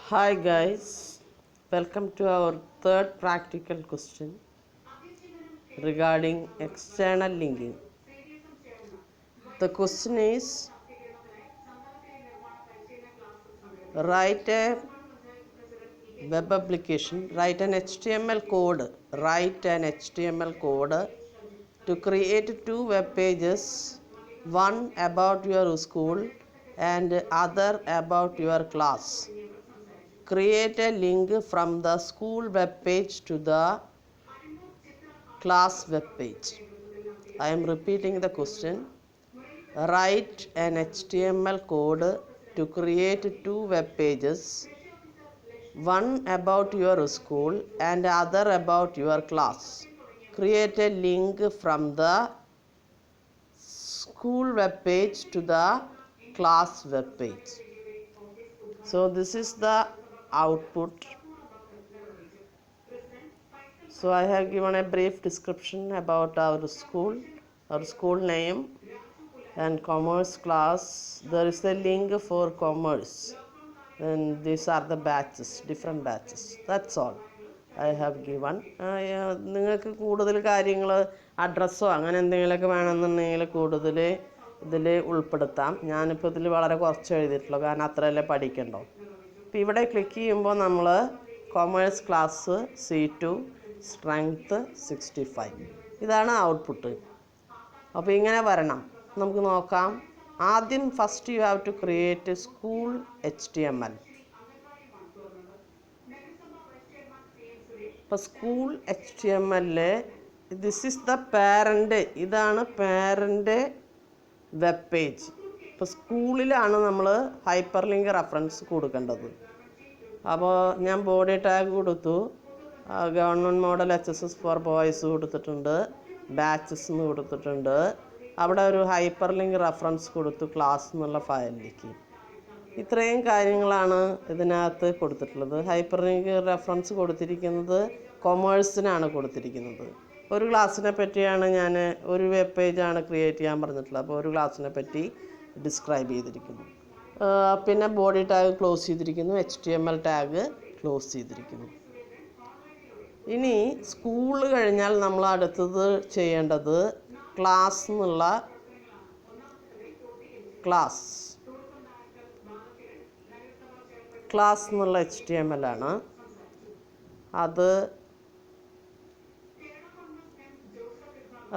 Hi guys, welcome to our third practical question regarding external linking. The question is, write a web application, write an HTML code to create two web pages, one about your school and other about your class. Create a link from the school web page to the class web page. I am repeating the question. Write an HTML code to create two web pages, one about your school and other about your class. Create a link from the school web page to the class web page. So this is the output. So I have given a brief description about our school name and commerce class. There is a link for commerce and these are the batches, different batches. That's all I have given. നിങ്ങൾക്ക് കൂടുതൽ കാര്യങ്ങൾ അഡ്രസ്സോ അങ്ങനെ എന്തെങ്കിലുമൊക്കെ വേണമെന്നുണ്ടെങ്കിൽ കൂടുതൽ ഇതിൽ ഉൾപ്പെടുത്താം. ഞാനിപ്പോൾ ഇതിൽ വളരെ കുറച്ച് എഴുതിയിട്ടുള്ളൂ, കാരണം അത്രയല്ലേ പഠിക്കണ്ടോ. ഇപ്പോൾ ഇവിടെ ക്ലിക്ക് ചെയ്യുമ്പോൾ നമ്മൾ കൊമേഴ്സ് ക്ലാസ് C2 സ്ട്രെങ്ത്ത് 65 ഇതാണ് ഔട്ട്പുട്ട്. അപ്പോൾ ഇങ്ങനെ വരണം. നമുക്ക് നോക്കാം. ആദ്യം first you have to create school HTML. ഇപ്പോൾ school HTML this is the parent, ഇതാണ് പാരൻ്റ് വെബ് പേജ്. ഇപ്പോൾ സ്കൂളിലാണ് നമ്മൾ ഹൈപ്പർ ലിങ്ക് റെഫറൻസ് കൊടുക്കേണ്ടത്. അപ്പോൾ ഞാൻ ബോഡി ടാഗ് കൊടുത്തു, government model HSS for boys കൊടുത്തിട്ടുണ്ട്, ബാച്ചസ് എന്ന് കൊടുത്തിട്ടുണ്ട്. അവിടെ ഒരു ഹൈപ്പർ ലിങ്ക് റെഫറൻസ് കൊടുത്തു ക്ലാസ് എന്നുള്ള ഫയലിലേക്ക്. ഇത്രയും കാര്യങ്ങളാണ് ഇതിനകത്ത് കൊടുത്തിട്ടുള്ളത്. ഹൈപ്പർ ലിങ്ക് റെഫറൻസ് കൊടുത്തിരിക്കുന്നത് കൊമേഴ്സിനാണ് കൊടുത്തിരിക്കുന്നത്. ഒരു ക്ലാസ്സിനെ പറ്റിയാണ് ഞാൻ ഒരു വെബ് പേജാണ് ക്രിയേറ്റ് ചെയ്യാൻ പറഞ്ഞിട്ടുള്ളത്. അപ്പോൾ ഒരു ക്ലാസ്സിനെ പറ്റി ഡിസ്ക്രൈബ് ചെയ്തിരിക്കുന്നു. പിന്നെ ബോഡി ടാഗ് ക്ലോസ് ചെയ്തിരിക്കുന്നു, HTML ടാഗ് ക്ലോസ് ചെയ്തിരിക്കുന്നു. ഇനി സ്കൂൾ കഴിഞ്ഞാൽ നമ്മൾ അടുത്തത് ചെയ്യേണ്ടത് ക്ലാസ് എന്നുള്ള HTML ആണ്.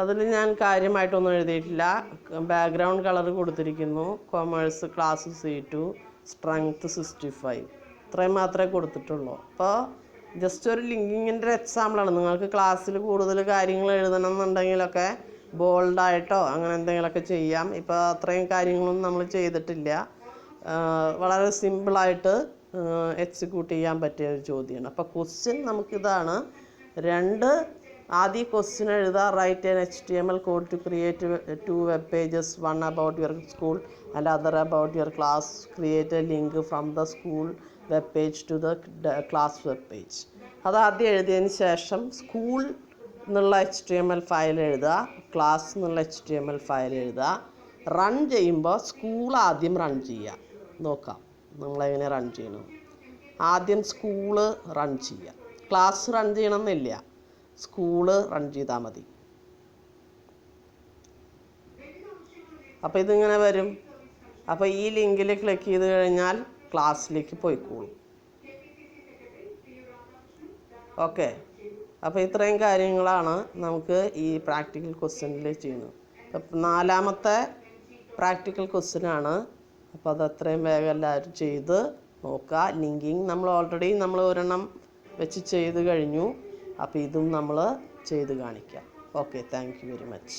അതിൽ ഞാൻ കാര്യമായിട്ടൊന്നും എഴുതിയിട്ടില്ല. ബാക്ക്ഗ്രൗണ്ട് കളർ കൊടുത്തിരിക്കുന്നു, കൊമേഴ്സ് ക്ലാസ് C2 സ്ട്രെങ്ത്ത് 65 ഇത്രയും മാത്രമേ കൊടുത്തിട്ടുള്ളൂ. അപ്പോൾ ജസ്റ്റ് ഒരു ലിങ്കിങ്ങിൻ്റെ ഒരു എക്സാമ്പിളാണ്. നിങ്ങൾക്ക് ക്ലാസ്സിൽ കൂടുതൽ കാര്യങ്ങൾ എഴുതണം എന്നുണ്ടെങ്കിലൊക്കെ ബോൾഡായിട്ടോ അങ്ങനെ എന്തെങ്കിലുമൊക്കെ ചെയ്യാം. ഇപ്പോൾ അത്രയും കാര്യങ്ങളൊന്നും നമ്മൾ ചെയ്തിട്ടില്ല. വളരെ സിമ്പിളായിട്ട് എക്സിക്യൂട്ട് ചെയ്യാൻ പറ്റിയ ഒരു ചോദ്യമാണ്. അപ്പോൾ ക്വസ്റ്റ്യൻ നമുക്കിതാണ്. ആദ്യം ക്വസ്റ്റ്യൻ എഴുതുക. Write an HTML code to create two web pages, one about your school and other about your class. Create a link from the school web page to the class web page. അതാദ്യം എഴുതിയതിന് ശേഷം school എന്നുള്ള HTML file എഴുതുക, class എന്നുള്ള HTML file എഴുതുക. Run ചെയ്യുമ്പോൾ school ആദ്യം run ചെയ്യുക. നോക്കാം നമ്മളെങ്ങനെ റൺ ചെയ്യണം. ആദ്യം സ്കൂള് റൺ ചെയ്യുക, ക്ലാസ് റൺ ചെയ്യണമെന്നില്ല, സ്കൂള് റൺ ചെയ്താൽ മതി. അപ്പോൾ ഇതിങ്ങനെ വരും. അപ്പോൾ ഈ ലിങ്കിൽ ക്ലിക്ക് ചെയ്ത് കഴിഞ്ഞാൽ ക്ലാസ്സിലേക്ക് പോയിക്കോളും. ഓക്കെ, അപ്പോൾ ഇത്രയും കാര്യങ്ങളാണ് നമുക്ക് ഈ പ്രാക്ടിക്കൽ ക്വസ്റ്റ്യനിൽ ചെയ്യുന്നത്. അപ്പം 4ാമത്തെ പ്രാക്ടിക്കൽ ക്വസ്റ്റ്യനാണ്. അപ്പോൾ അത് അത്രയും വേഗം എല്ലാവരും ചെയ്ത് നോക്കുക. ലിങ്കിങ് നമ്മൾ ഒരെണ്ണം വെച്ച് ചെയ്ത് കഴിഞ്ഞു. അപ്പോൾ ഇതും നമ്മൾ ചെയ്ത് കാണിക്കാം. Okay, thank you very much.